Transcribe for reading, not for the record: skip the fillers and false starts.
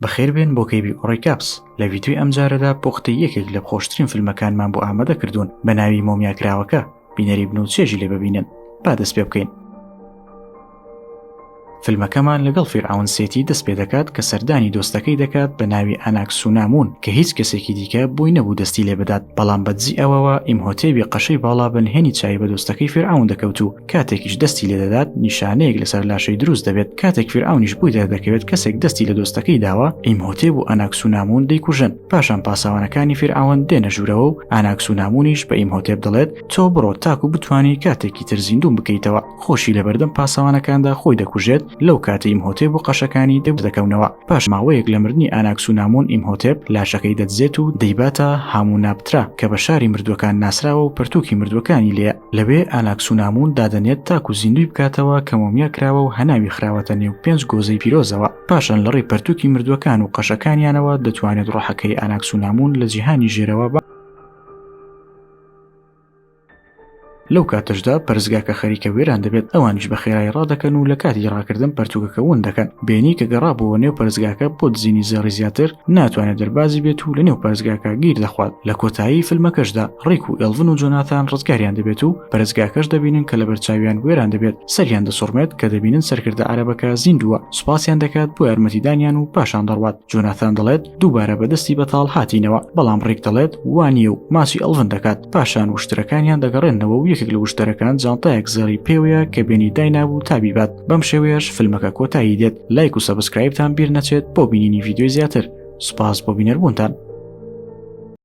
بەخێربێن بۆ کەیبی ئۆڕیکاپس لە ڤیدیۆی ئەمجارەدا پۆختی یەکێک لە خۆشترین فیلمەکانمان بۆ ئامادە کردوون بە ناوی مۆمیاکراوەکە. بینەری بن و چێژی لێ ببینن. با دەست پێ بکەین. فیلمەکەمان لەگەڵ فیرعون سێتی دەست پێ دەکات کە سەردانی دۆستەکەی دەکات بە ناوی ئاناکسونامون کە هیچ کەسێکی دیکە بۆی نەبوو دەستی لێ بدات، بەڵام بەدزی ئەوەوە ئیمهۆتێبی قەشەی باڵا بنهێنی چای بە دۆستەکەی فیرعون دەکەوت و کاتێکیش دەستی لێ دەدات نیشانەیەک لەسەر لاشەی دروست دەبێت. کاتێک فیرعونیش بووی دەکەوێت کەسێک دەستی لە دۆستەکەی داوە، ئیمهۆتێب و ئاناکسونامون دەیکوژن. پاشان پاسەوانەکانی فیرعون دێنە ژوورەوە و ئاناکسونامونیش بە ئیمهۆتێب دەڵێت تۆ بڕۆ تاکو بتوانی کاتێکی تر زیندوو بکەیتەوە. خۆشی لەبەردەم پاسەوانەکاندا خۆی دەکوژێت. لەو کاتە ئیمهۆتێب و قەشەکانی دەکەونەوە. پاش ماوەیەک لە مردنی ئاناکسونامون ئیمهۆتێب لاشەکەی دەدزێت و دەیباتە هامونابترا کە بە شاری مردوەکان ناسراوە و پەرتووکی مردوەکانی لێ. لەوێ ئاناکسونامون دادەنێت تاکو زیندوی بکاتەوە کە مۆمیا کراوە و هەناوی خراوەتە نێو 5 گۆزەی پیرۆزەوە. پاشان لەڕێی پەرتووکی مردوەکان و قەشەکانیانەوە دەتوانێت ڕۆحەکەی ئاناکسونامون لە جیهانی ژێرەوە لەو کاتەشدا پەرزگاکە خەریکە وێران دەبێت. ئەوانیش بە خێرایی ڕادەکەن و لە کاتی ڕاکردن پەرتووکەکە ون دەکەن. بێنی کە گەڕابەوە نێو پەرزگاکە بۆ دزینی زێڕی زیاتر ناتوانێت دەربازی بێت و لە نێو پەرزگاکە گیر دەخوات. لە کۆتایی فیلمەکەشدا ڕێک و ئێڵڤن و جۆناتان ڕزگاریان دەبێت و پەرزگاکەش دەبینن کە لە بەرچاویان وێران دەبێت. سەریان دەسوڕمێت کە دەبینن سەرکردە عەرەبەکە زیندووە. سوپاسیان دەکات بۆ یارمەتیدانیان و پاشان دەڕوات. جۆناتان دەڵێت دووبارە بەدەستی بەتاڵ هاتینەوە، بەڵام ڕێک دەڵێت وانییە و ماچی ئەڵڤن دەکات. پاشان وشترەکانیان دەگەڕێنەوە و یەکێک لە وشترەکان جانتایەک زەڕی پێوەیە کە بێنی داینابوو تا بیبات. بەم شێوەیەش فیلمەکە کۆتایی دێت. لایک و سەبسکرایبتان بیر نەچێت بۆ بینینی ڤیدیۆی زیاتر. سوپاس بۆ بینەربوونتان.